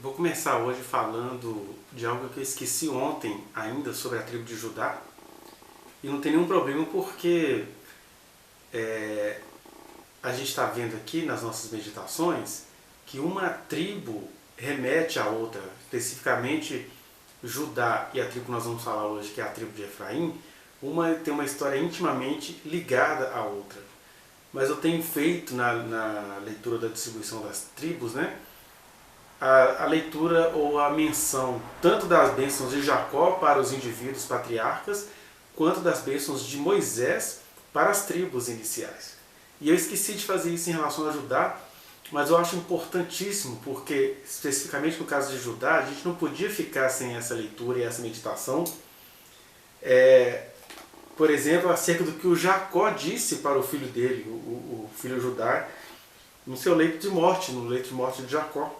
Vou começar hoje falando de algo que eu esqueci ontem ainda sobre a tribo de Judá. E não tem nenhum problema porque a gente está vendo aqui nas nossas meditações que uma tribo remete à outra. Especificamente Judá e a tribo que nós vamos falar hoje, que é a tribo de Efraim, uma tem uma história intimamente ligada à outra. Mas eu tenho feito na leitura da distribuição das tribos, né, a leitura ou a menção tanto das bênçãos de Jacó para os indivíduos patriarcas, quanto das bênçãos de Moisés para as tribos iniciais. E eu esqueci de fazer isso em relação a Judá, mas eu acho importantíssimo, porque especificamente no caso de Judá, a gente não podia ficar sem essa leitura e essa meditação. Por exemplo, acerca do que o Jacó disse para o filho dele, o filho Judá, no seu leito de morte, no leito de morte de Jacó.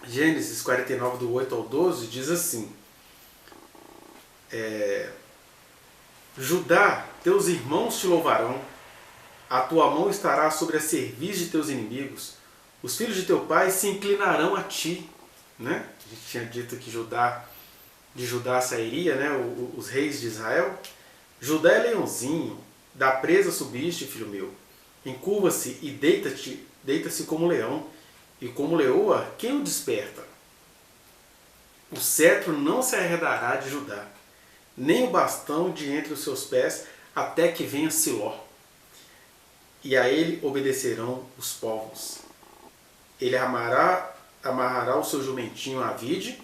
Gênesis 49, do 8 ao 12, diz assim: Judá, teus irmãos te louvarão, a tua mão estará sobre a cerviz de teus inimigos, os filhos de teu pai se inclinarão a ti. Né? A gente tinha dito que de Judá sairia, né, os reis de Israel. Judá é leãozinho, da presa subiste, filho meu, encurva-se e deita-se como leão, e como leoa, quem o desperta? O cetro não se arredará de Judá, nem o bastão de entre os seus pés, até que venha Siló. E a ele obedecerão os povos. Ele amarrará o seu jumentinho à vide,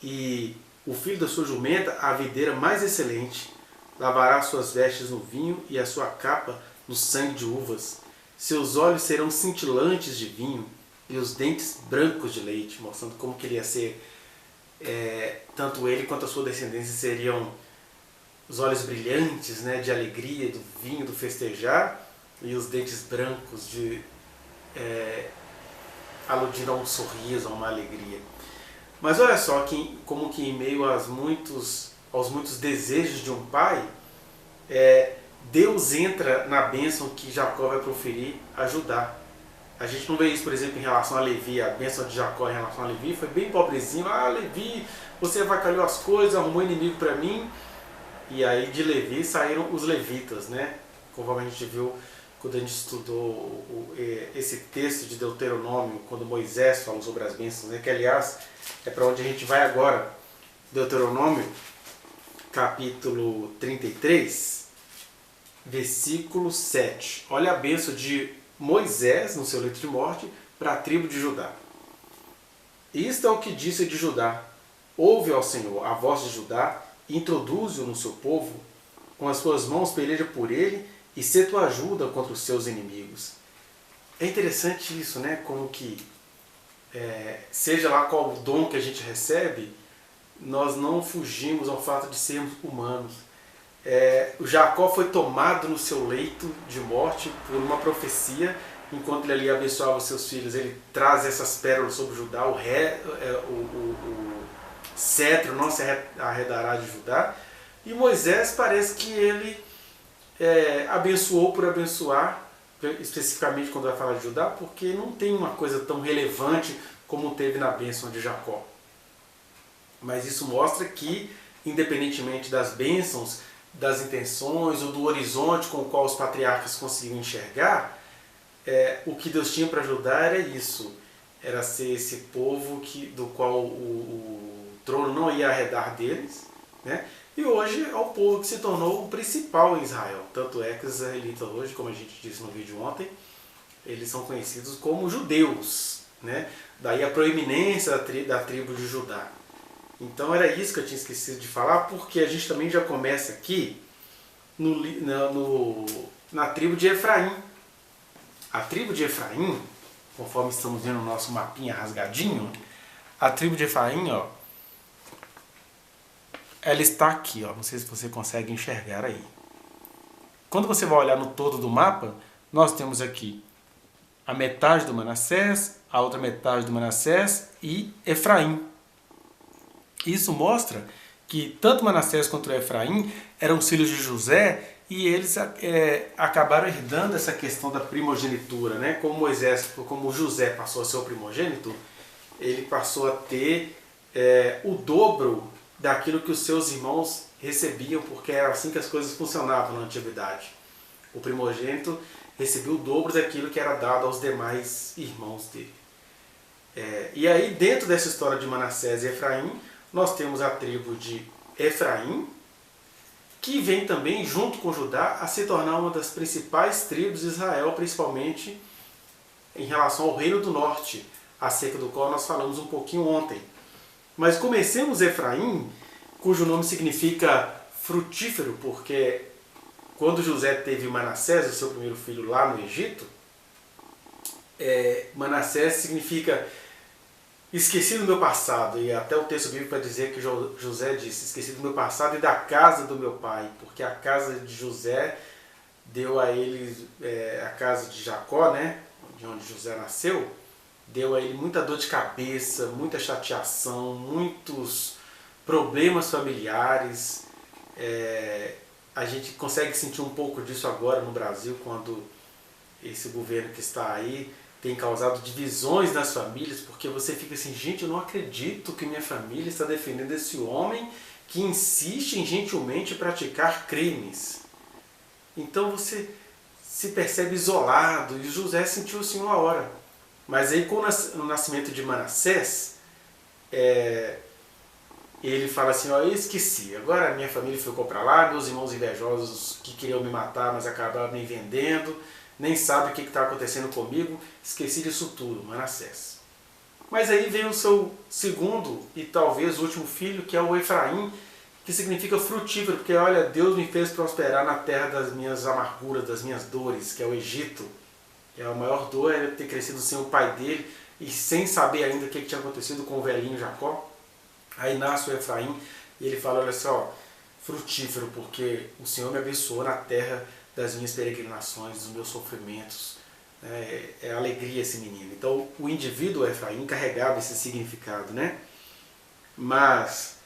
e o filho da sua jumenta à videira mais excelente. Lavará suas vestes no vinho e a sua capa no sangue de uvas. Seus olhos serão cintilantes de vinho e os dentes brancos de leite, mostrando como que ele ia ser, tanto ele quanto a sua descendência seriam os olhos brilhantes, né, de alegria, do vinho, do festejar, e os dentes brancos, aludindo a um sorriso, a uma alegria. Mas olha só, como que em meio aos muitos desejos de um pai, Deus entra na bênção que Jacó vai proferir a Judá. A gente não vê isso, por exemplo, em relação a Levi. A bênção de Jacó em relação a Levi foi bem pobrezinho. Levi, você avacalhou as coisas, arrumou inimigo para mim. E aí de Levi saíram os levitas, né? Conforme a gente viu quando a gente estudou esse texto de Deuteronômio, quando Moisés falou sobre as bênçãos, né? Que aliás é para onde a gente vai agora. Deuteronômio, capítulo 33, versículo 7. Olha a bênção de Moisés, no seu leito de morte, para a tribo de Judá. Isto é o que disse de Judá: ouve ao Senhor a voz de Judá, introduze-o no seu povo, com as suas mãos peleja por ele, e se tua ajuda contra os seus inimigos. É interessante isso, né? Como que, seja lá qual o dom que a gente recebe, nós não fugimos ao fato de sermos humanos. O Jacó foi tomado no seu leito de morte por uma profecia. Enquanto ele ali abençoava os seus filhos, ele traz essas pérolas sobre Judá. O cetro não se arredará de Judá. E Moisés parece que ele abençoou por abençoar, especificamente quando vai falar de Judá, porque não tem uma coisa tão relevante como teve na bênção de Jacó. Mas isso mostra que, independentemente das bênçãos, das intenções ou do horizonte com o qual os patriarcas conseguiam enxergar, o que Deus tinha para Judá era isso. Era ser esse povo do qual o trono não ia arredar deles, né? E hoje é o povo que se tornou o principal em Israel. Tanto é que os israelitas hoje, como a gente disse no vídeo ontem, eles são conhecidos como judeus, né? Daí a proeminência da tribo de Judá. Então era isso que eu tinha esquecido de falar, porque a gente também já começa aqui na tribo de Efraim. A tribo de Efraim, conforme estamos vendo no nosso mapinha rasgadinho, a tribo de Efraim, ó, ela está aqui, ó, não sei se você consegue enxergar aí. Quando você vai olhar no todo do mapa, nós temos aqui a metade do Manassés, a outra metade do Manassés e Efraim. Isso mostra que tanto Manassés quanto Efraim eram filhos de José, e eles acabaram herdando essa questão da primogenitura, né? Como José passou a ser o primogênito, ele passou a ter o dobro daquilo que os seus irmãos recebiam, porque era assim que as coisas funcionavam na antiguidade. O primogênito recebeu o dobro daquilo que era dado aos demais irmãos dele. E aí, dentro dessa história de Manassés e Efraim, nós temos a tribo de Efraim, que vem também, junto com Judá, a se tornar uma das principais tribos de Israel, principalmente em relação ao Reino do Norte, acerca do qual nós falamos um pouquinho ontem. Mas comecemos Efraim, cujo nome significa frutífero, porque quando José teve Manassés, o seu primeiro filho, lá no Egito, Manassés significa esqueci do meu passado, e até o texto bíblico vai dizer que José disse, esqueci do meu passado e da casa do meu pai, porque a casa de José deu a ele, a casa de Jacó, né, de onde José nasceu, deu a ele muita dor de cabeça, muita chateação, muitos problemas familiares. A gente consegue sentir um pouco disso agora no Brasil, quando esse governo que está aí tem causado divisões nas famílias, porque você fica assim, gente, eu não acredito que minha família está defendendo esse homem que insiste em gentilmente praticar crimes. Então você se percebe isolado, e José sentiu assim uma hora. Mas aí com o nascimento de Manassés, ele fala assim, eu esqueci, agora a minha família ficou para lá, meus irmãos invejosos que queriam me matar, mas acabaram me vendendo, nem sabe o que está acontecendo comigo, esqueci disso tudo, Manassés. Mas aí vem o seu segundo e talvez último filho, que é o Efraim, que significa frutífero, porque olha, Deus me fez prosperar na terra das minhas amarguras, das minhas dores, que é o Egito. A maior dor é ter crescido sem o pai dele e sem saber ainda o que tinha acontecido com o velhinho Jacó. Aí nasce o Efraim e ele fala, olha só, frutífero, porque o Senhor me abençoou na terra das minhas peregrinações, dos meus sofrimentos. É alegria esse menino. Então o indivíduo Efraim carregava esse significado, né? Mas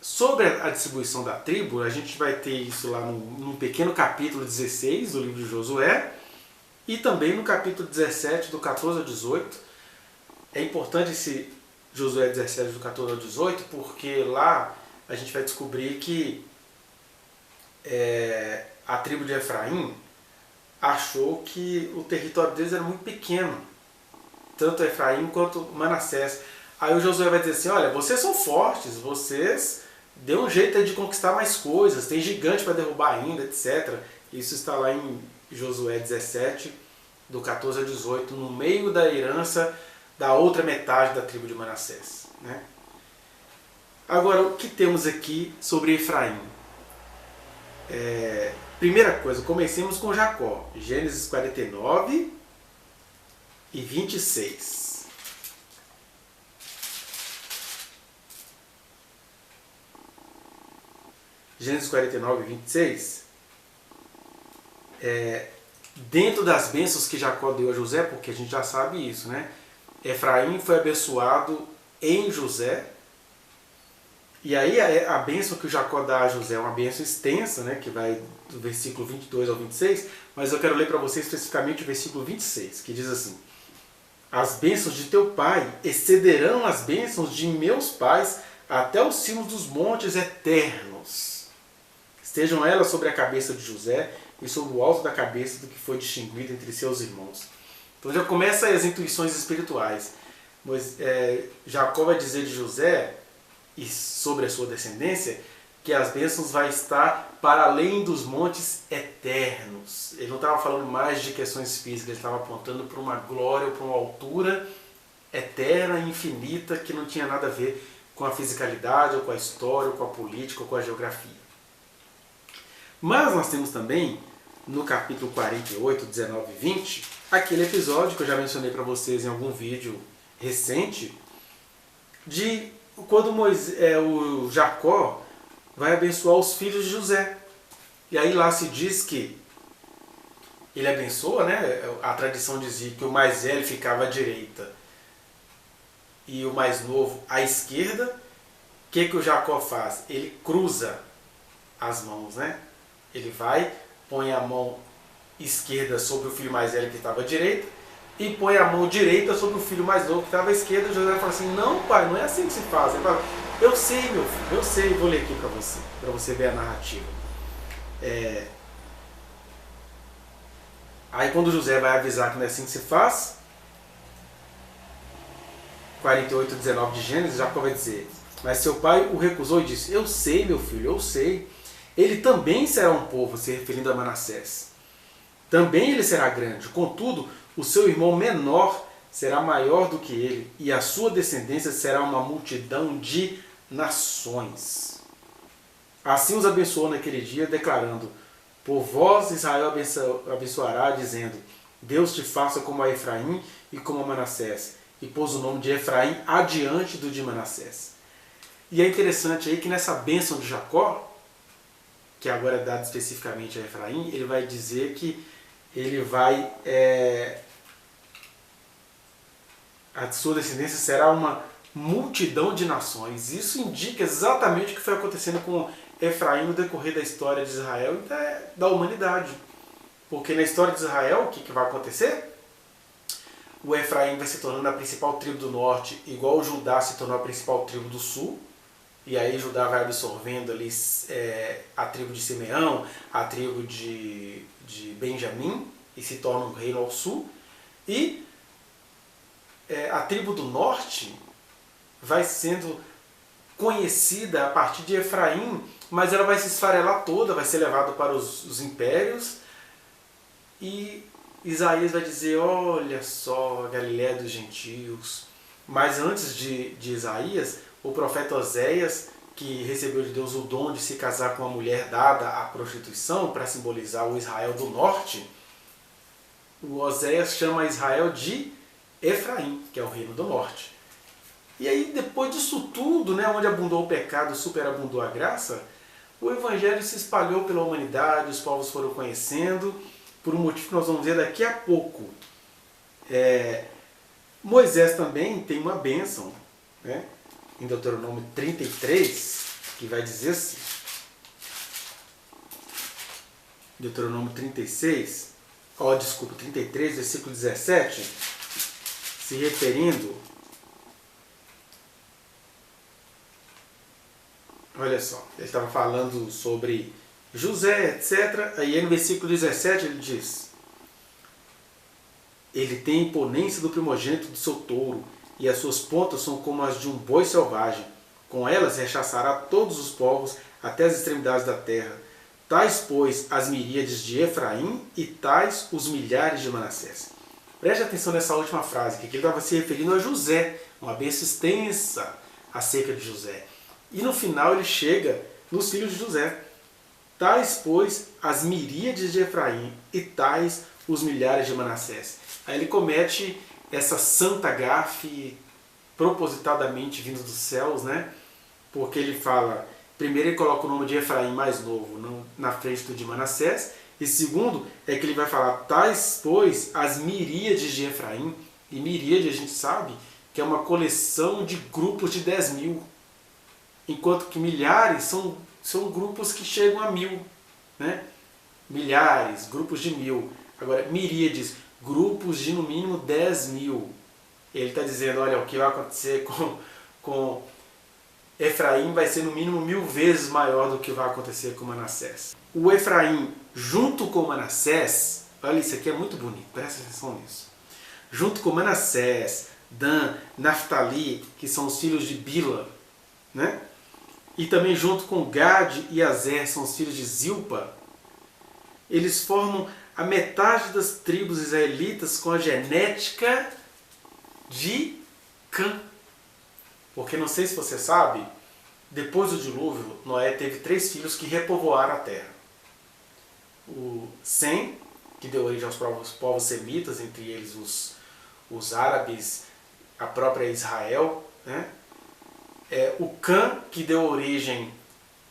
sobre a distribuição da tribo, a gente vai ter isso lá num pequeno capítulo 16 do livro de Josué, e também no capítulo 17, do 14 ao 18. É importante esse Josué 17, do 14 ao 18, porque lá a gente vai descobrir que a tribo de Efraim achou que o território deles era muito pequeno, tanto Efraim quanto Manassés. Aí o Josué vai dizer assim, olha, vocês são fortes, vocês dêem um jeito de conquistar mais coisas, tem gigante para derrubar ainda, etc. Isso está lá em Josué 17, do 14 ao 18, no meio da herança da outra metade da tribo de Manassés, né? Agora, o que temos aqui sobre Efraim? Primeira coisa, comecemos com Jacó, Gênesis 49 e 26. Gênesis 49 e 26, dentro das bênçãos que Jacó deu a José, porque a gente já sabe isso, né? Efraim foi abençoado em José, e aí a bênção que o Jacó dá a José é uma bênção extensa, né? Que vai do versículo 22 ao 26, mas eu quero ler para você especificamente o versículo 26, que diz assim, as bênçãos de teu pai excederão as bênçãos de meus pais até os cimos dos montes eternos. Estejam elas sobre a cabeça de José e sobre o alto da cabeça do que foi distinguido entre seus irmãos. Então já começa as intuições espirituais. Mas, Jacó vai dizer de José e sobre a sua descendência que as bênçãos vai estar para além dos montes eternos. Ele não estava falando mais de questões físicas, ele estava apontando para uma glória, para uma altura eterna e infinita que não tinha nada a ver com a fisicalidade, ou com a história, ou com a política, ou com a geografia. Mas nós temos também, no capítulo 48, 19 e 20, aquele episódio que eu já mencionei para vocês em algum vídeo recente, de quando o Jacó vai abençoar os filhos de José. E aí lá se diz que ele abençoa, né? A tradição dizia que o mais velho ficava à direita e o mais novo à esquerda. O que o Jacó faz? Ele cruza as mãos, né? Ele vai, põe a mão esquerda sobre o filho mais velho que estava à direita e põe a mão direita sobre o filho mais novo que estava à esquerda. José fala assim, não pai, não é assim que se faz. Ele fala, eu sei meu filho, eu sei, vou ler aqui para você ver a narrativa. Aí quando José vai avisar que não é assim que se faz, 48:19 de Gênesis, Jacó vai dizer, mas seu pai o recusou e disse, eu sei meu filho, eu sei, ele também será um povo, se referindo a Manassés. Também ele será grande, contudo, o seu irmão menor será maior do que ele, e a sua descendência será uma multidão de nações. Assim os abençoou naquele dia, declarando, por vós Israel abençoará, dizendo, Deus te faça como a Efraim e como a Manassés. E pôs o nome de Efraim adiante do de Manassés. E é interessante aí que nessa bênção de Jacó, que agora é dada especificamente a Efraim, ele vai dizer que ele vai... a sua descendência será uma multidão de nações. Isso indica exatamente o que foi acontecendo com Efraim no decorrer da história de Israel e da humanidade. Porque na história de Israel, o que vai acontecer? O Efraim vai se tornando a principal tribo do norte, igual o Judá se tornou a principal tribo do sul. E aí Judá vai absorvendo ali a tribo de Simeão, a tribo de Benjamim, e se torna um reino ao sul. E a tribo do norte vai sendo conhecida a partir de Efraim, mas ela vai se esfarelar toda, vai ser levada para os impérios. E Isaías vai dizer, olha só, a Galiléia dos gentios. Mas antes de Isaías, o profeta Oséias, que recebeu de Deus o dom de se casar com uma mulher dada à prostituição, para simbolizar o Israel do norte, o Oséias chama Israel de Efraim, que é o reino do norte. E aí, depois disso tudo, né, onde abundou o pecado, superabundou a graça, o evangelho se espalhou pela humanidade, os povos foram conhecendo, por um motivo que nós vamos ver daqui a pouco. Moisés também tem uma bênção, né, em Deuteronômio 33, que vai dizer assim, Deuteronômio 33, 33, versículo 17, se referindo, olha só, ele estava falando sobre José, etc. Aí no versículo 17 ele diz, ele tem a imponência do primogênito do seu touro, e as suas pontas são como as de um boi selvagem. Com elas rechaçará todos os povos até as extremidades da terra. Tais, pois, as miríades de Efraim e tais os milhares de Manassés. Preste atenção nessa última frase, que ele estava se referindo a José, uma bênção extensa acerca de José. E no final ele chega nos filhos de José. Tais, pois, as miríades de Efraim e tais os milhares de Manassés. Aí ele comete essa santa gafe propositadamente vindo dos céus, né? Porque ele fala, primeiro ele coloca o nome de Efraim mais novo na frente do de Manassés, e segundo é que ele vai falar, tais, pois, as miríades de Efraim, e miríade a gente sabe que é uma coleção de grupos de 10.000, enquanto que milhares são grupos que chegam a 1.000, né? Milhares, grupos de 1.000. Agora, miríades, grupos de no mínimo 10.000. Ele está dizendo, olha, o que vai acontecer com Efraim vai ser no mínimo 1.000 vezes maior do que vai acontecer com Manassés. O Efraim, junto com Manassés, olha, isso aqui é muito bonito, presta atenção nisso. Junto com Manassés, Dan, Naftali, que são os filhos de Bila, né? E também junto com Gad e Azer, são os filhos de Zilpa, eles formam a metade das tribos israelitas com a genética de Cã. Porque não sei se você sabe, depois do dilúvio, Noé teve 3 filhos que repovoaram a terra. O Sem, que deu origem aos povos semitas, entre eles os árabes, a própria Israel, né? O Cã, que deu origem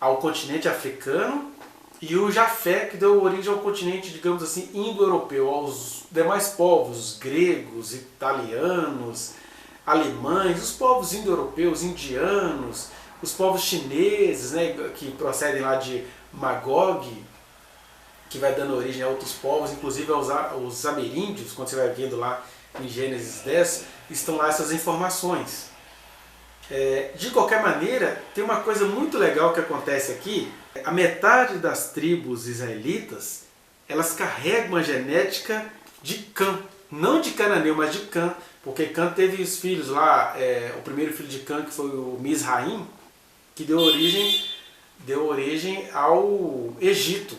ao continente africano, e o Jafé, que deu origem ao continente, digamos assim, indo-europeu, aos demais povos, gregos, italianos, alemães, os povos indo-europeus, indianos, os povos chineses, né, que procedem lá de Magog, que vai dando origem a outros povos, inclusive aos ameríndios, quando você vai vendo lá em Gênesis 10, estão lá essas informações. De qualquer maneira, tem uma coisa muito legal que acontece aqui. A metade das tribos israelitas, elas carregam a genética de Cã. Não de Cananeu, mas de Cã. Porque Cã teve os filhos lá, o primeiro filho de Cã, que foi o Misraim, que deu origem ao Egito.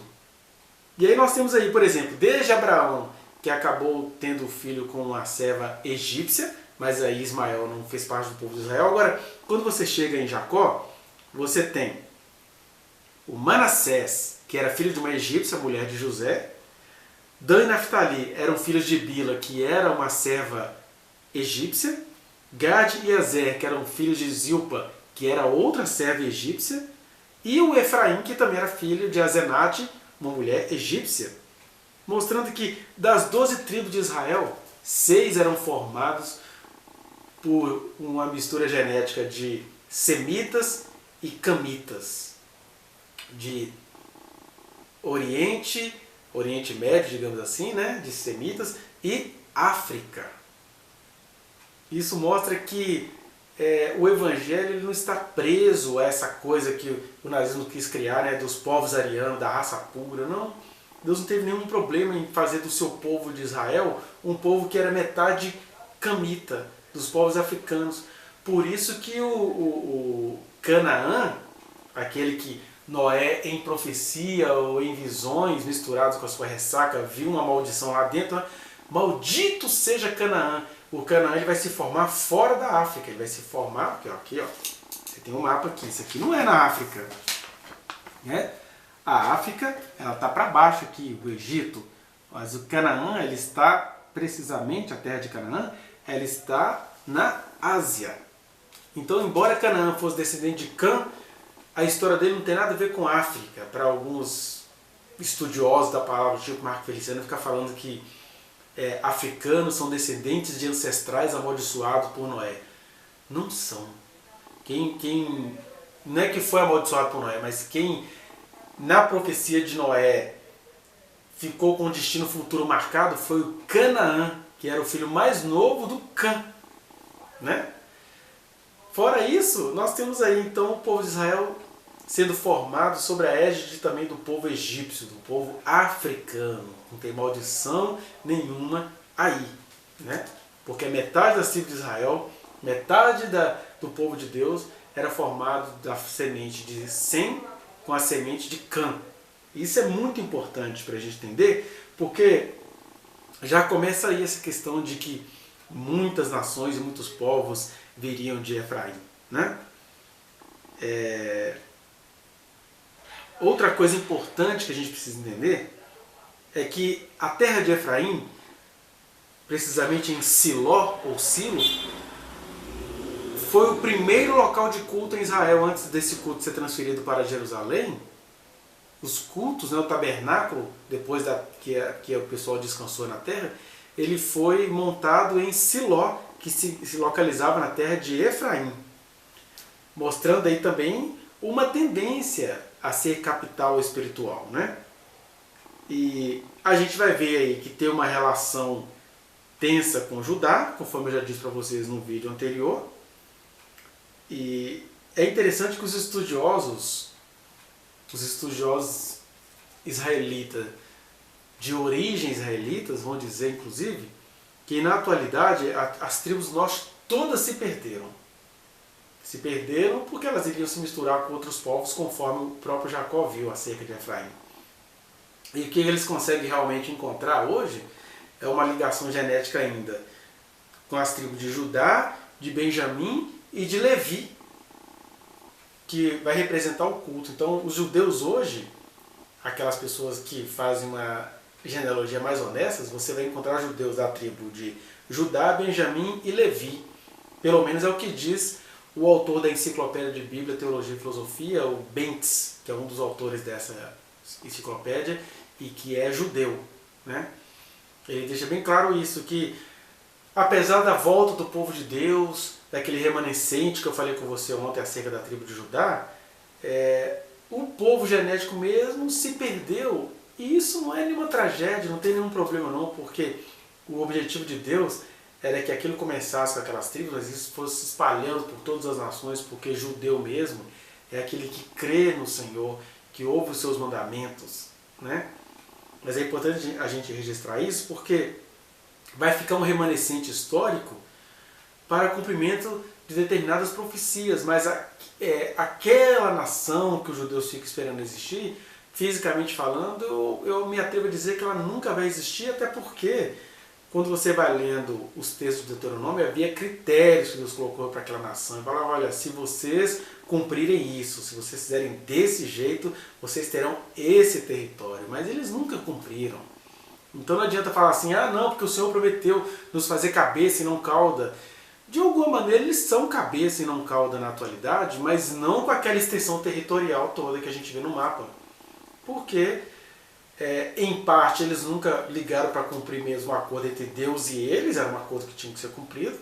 E aí nós temos aí, por exemplo, desde Abraão, que acabou tendo filho com uma serva egípcia, mas aí Ismael não fez parte do povo de Israel. Agora, quando você chega em Jacó, você tem o Manassés, que era filho de uma egípcia, mulher de José. Dan e Naftali eram filhos de Bila, que era uma serva egípcia. Gad e Azer, que eram filhos de Zilpa, que era outra serva egípcia. E o Efraim, que também era filho de Azenate, uma mulher egípcia. Mostrando que das 12 tribos de Israel, 6 eram formados por uma mistura genética de semitas e camitas, de Oriente Médio, digamos assim, né, de semitas, e África. Isso mostra que o Evangelho ele não está preso a essa coisa que o nazismo quis criar, né, dos povos arianos, da raça pura. Não, Deus não teve nenhum problema em fazer do seu povo de Israel um povo que era metade camita, dos povos africanos. Por isso que o Canaã, aquele que Noé em profecia ou em visões misturados com a sua ressaca viu uma maldição lá dentro, maldito seja Canaã. O Canaã ele vai se formar fora da África, ele vai se formar, aqui ó, você tem um mapa aqui, isso aqui não é na África, né? A África ela está para baixo aqui, o Egito, mas o Canaã ele está precisamente, a terra de Canaã, ela está na Ásia. Então, embora Canaã fosse descendente de Cã, a história dele não tem nada a ver com África. Para alguns estudiosos da palavra, tipo Marco Feliciano, ficar falando que africanos são descendentes de ancestrais amaldiçoados por Noé. Não são. Quem não é que foi amaldiçoado por Noé, mas quem na profecia de Noé ficou com o destino futuro marcado foi o Canaã, que era o filho mais novo do Cã, né? Fora isso, nós temos aí então o povo de Israel sendo formado sobre a égide também do povo egípcio, do povo africano. Não tem maldição nenhuma aí, né? Porque metade das tribos de Israel, metade do povo de Deus era formado da semente de Sem com a semente de Cã. Isso é muito importante para a gente entender, porque já começa aí essa questão de que muitas nações e muitos povos viriam de Efraim, né? Outra coisa importante que a gente precisa entender é que a terra de Efraim, precisamente em Siló, ou Silo, foi o primeiro local de culto em Israel antes desse culto ser transferido para Jerusalém. Os cultos, né, o tabernáculo, depois que o pessoal descansou na terra, ele foi montado em Siló, que se localizava na terra de Efraim, mostrando aí também uma tendência a ser capital espiritual, né? E a gente vai ver aí que tem uma relação tensa com Judá, conforme eu já disse para vocês no vídeo anterior. E é interessante que os estudiosos israelitas, de origem israelitas, vão dizer inclusive, que na atualidade as tribos norte todas se perderam. Se perderam porque elas iriam se misturar com outros povos, conforme o próprio Jacó viu acerca de Efraim. E o que eles conseguem realmente encontrar hoje é uma ligação genética ainda com as tribos de Judá, de Benjamim e de Levi, que vai representar o culto. Então, os judeus hoje, aquelas pessoas que fazem uma genealogia mais honesta, você vai encontrar judeus da tribo de Judá, Benjamim e Levi. Pelo menos é o que diz o autor da Enciclopédia de Bíblia, Teologia e Filosofia, o Bentz, que é um dos autores dessa enciclopédia e que é judeu, né? Ele deixa bem claro isso, que apesar da volta do povo de Deus, daquele remanescente que eu falei com você ontem acerca da tribo de Judá, o povo genético mesmo se perdeu. E isso não é nenhuma tragédia, não tem nenhum problema não, porque o objetivo de Deus era que aquilo começasse com aquelas tribos, mas isso fosse se espalhando por todas as nações, porque judeu mesmo é aquele que crê no Senhor, que ouve os seus mandamentos, né? Mas é importante a gente registrar isso porque vai ficar um remanescente histórico para cumprimento de determinadas profecias, mas aquela nação que os judeus ficam esperando existir, fisicamente falando, eu me atrevo a dizer que ela nunca vai existir, até porque quando você vai lendo os textos do Deuteronômio, havia critérios que Deus colocou para aquela nação. Ele fala, olha, se vocês cumprirem isso, se vocês fizerem desse jeito, vocês terão esse território. Mas eles nunca cumpriram. Então não adianta falar assim, ah não, porque o Senhor prometeu nos fazer cabeça e não cauda. De alguma maneira eles são cabeça e não cauda na atualidade, mas não com aquela extensão territorial toda que a gente vê no mapa. Porque, em parte, eles nunca ligaram para cumprir mesmo o acordo entre Deus e eles, era um acordo que tinha que ser cumprido.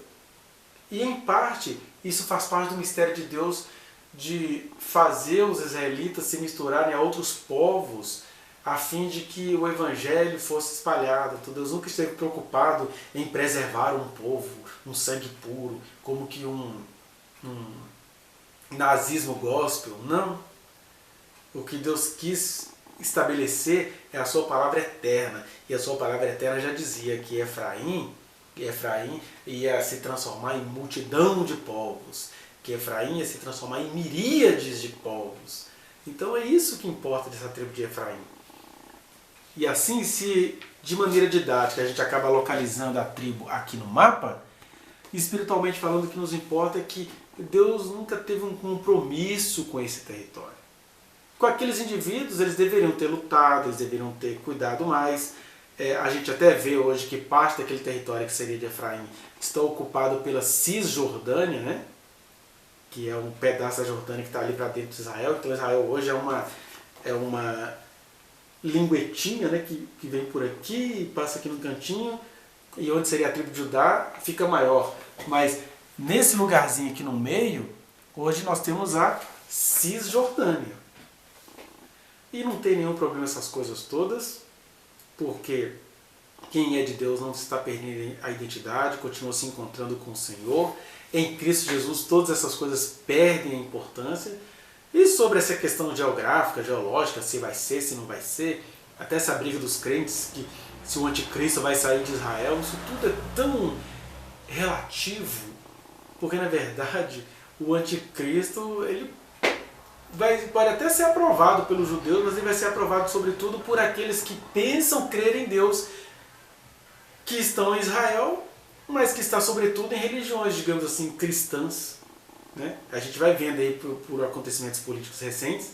E, em parte, isso faz parte do mistério de Deus de fazer os israelitas se misturarem a outros povos a fim de que o evangelho fosse espalhado. Então Deus nunca esteve preocupado em preservar um povo, um sangue puro, como que um nazismo gospel. Não. O que Deus quis estabelecer é a sua palavra eterna. E a sua palavra eterna já dizia que Efraim ia se transformar em multidão de povos, que Efraim ia se transformar em miríades de povos. Então é isso que importa dessa tribo de Efraim. E assim, se de maneira didática a gente acaba localizando a tribo aqui no mapa, espiritualmente falando, o que nos importa é que Deus nunca teve um compromisso com esse território. Com aqueles indivíduos, eles deveriam ter lutado, eles deveriam ter cuidado mais. A gente até vê hoje que parte daquele território que seria de Efraim está ocupado pela Cisjordânia, né? Que é um pedaço da Jordânia que está ali para dentro de Israel. Então Israel hoje é uma linguetinha, né, que vem por aqui, passa aqui no cantinho, e onde seria a tribo de Judá fica maior. Mas nesse lugarzinho aqui no meio, hoje nós temos a Cisjordânia. E não tem nenhum problema essas coisas todas, porque quem é de Deus não está perdendo a identidade, continua se encontrando com o Senhor. Em Cristo Jesus todas essas coisas perdem a importância. E sobre essa questão geográfica, geológica, se vai ser, se não vai ser, até essa briga dos crentes, que se o anticristo vai sair de Israel, isso tudo é tão relativo, porque na verdade o anticristo ele pode até ser aprovado pelos judeus, mas ele vai ser aprovado sobretudo por aqueles que pensam crer em Deus, que estão em Israel, mas que está sobretudo em religiões, digamos assim, cristãs. Né? A gente vai vendo aí por acontecimentos políticos recentes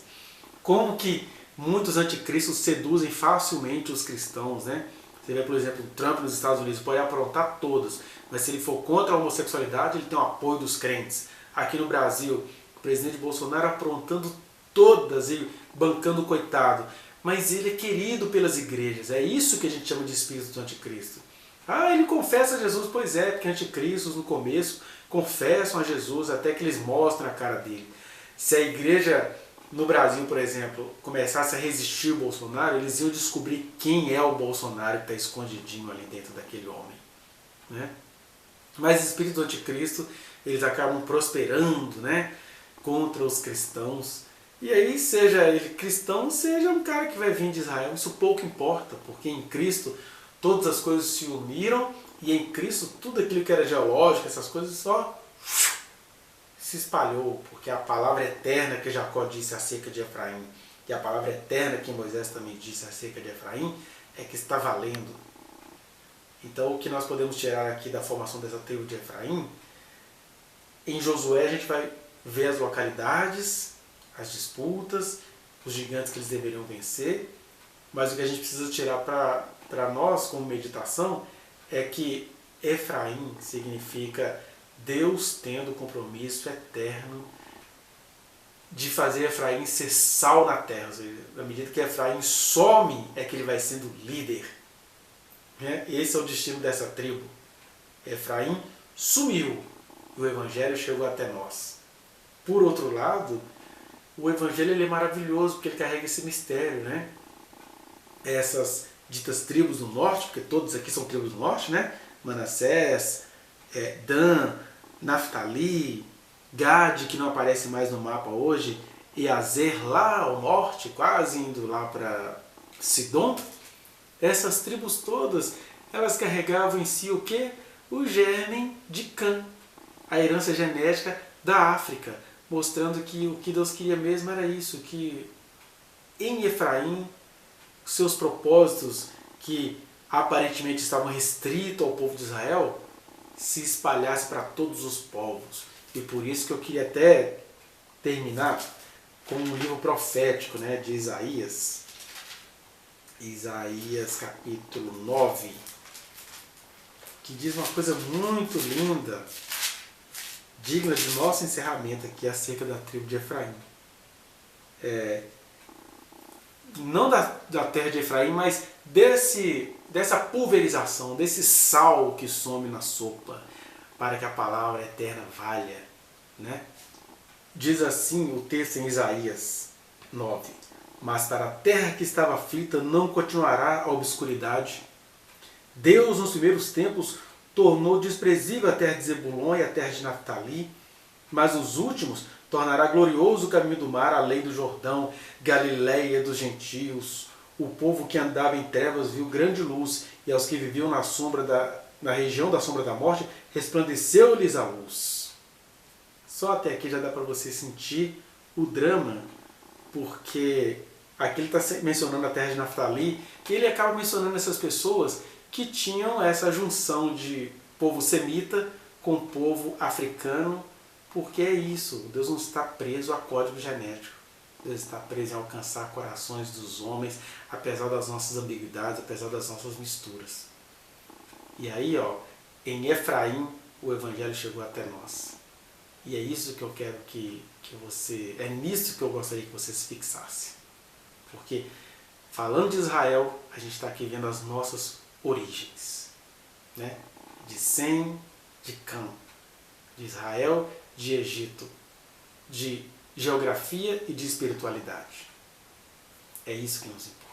como que muitos anticristos seduzem facilmente os cristãos. Né? Você vê, por exemplo, o Trump nos Estados Unidos pode aprontar todos, mas se ele for contra a homossexualidade, ele tem o apoio dos crentes. Aqui no Brasil, o presidente Bolsonaro aprontando todas e bancando o coitado, mas ele é querido pelas igrejas. É isso que a gente chama de espírito do anticristo. Ah, ele confessa a Jesus, pois é, porque anticristos no começo confessam a Jesus até que eles mostram a cara dele. Se a igreja no Brasil, por exemplo, começasse a resistir ao Bolsonaro, eles iam descobrir quem é o Bolsonaro que está escondidinho ali dentro daquele homem. Né? Mas os espíritos do anticristo, eles acabam prosperando, né, contra os cristãos. E aí, seja ele cristão, seja um cara que vai vir de Israel, isso pouco importa, porque em Cristo todas as coisas se uniram, e em Cristo tudo aquilo que era geológico, essas coisas só se espalhou, porque a palavra eterna que Jacó disse acerca de Efraim, e a palavra eterna que Moisés também disse acerca de Efraim, é que está valendo. Então o que nós podemos tirar aqui da formação dessa tribo de Efraim, em Josué a gente vai ver as localidades, as disputas, os gigantes que eles deveriam vencer, mas o que a gente precisa tirar para nós como meditação é que Efraim significa Deus tendo compromisso eterno de fazer Efraim ser sal na terra. Ou seja, à medida que Efraim some, é que ele vai sendo líder. Né? Esse é o destino dessa tribo. Efraim sumiu e o Evangelho chegou até nós. Por outro lado, o Evangelho ele é maravilhoso porque ele carrega esse mistério. Né? Essas ditas tribos do norte, porque todos aqui são tribos do norte, né? Manassés, Dan, Naftali, Gad, que não aparece mais no mapa hoje, e Azer lá ao norte, quase indo lá para Sidom, essas tribos todas, elas carregavam em si o quê? O germen de Cã, a herança genética da África, mostrando que o que Deus queria mesmo era isso, que em Efraim, seus propósitos que aparentemente estavam restritos ao povo de Israel, se espalhasse para todos os povos. E por isso que eu queria até terminar com um livro profético, né, de Isaías. Isaías capítulo 9, que diz uma coisa muito linda, digna de nosso encerramento aqui acerca da tribo de Efraim. Não da terra de Efraim, mas dessa pulverização, desse sal que some na sopa, para que a palavra eterna valha. Né? Diz assim o texto em Isaías 9: mas para a terra que estava aflita não continuará a obscuridade. Deus, nos primeiros tempos, tornou desprezível a terra de Zebulon e a terra de Naftali, mas nos últimos tornará glorioso o caminho do mar, além do Jordão, Galileia dos gentios. O povo que andava em trevas viu grande luz, e aos que viviam na região da sombra da morte, resplandeceu-lhes a luz. Só até aqui já dá para você sentir o drama, porque aqui ele está mencionando a terra de Naftali, e ele acaba mencionando essas pessoas que tinham essa junção de povo semita com povo africano, porque é isso, Deus não está preso a código genético. Deus está preso em alcançar corações dos homens, apesar das nossas ambiguidades, apesar das nossas misturas. E aí, em Efraim, o Evangelho chegou até nós. E é isso que eu quero que você... É nisso que eu gostaria que você se fixasse. Porque, falando de Israel, a gente está aqui vendo as nossas origens. Né? De Sem, de Cã, de Israel, de Egito, de geografia e de espiritualidade. É isso que nos importa.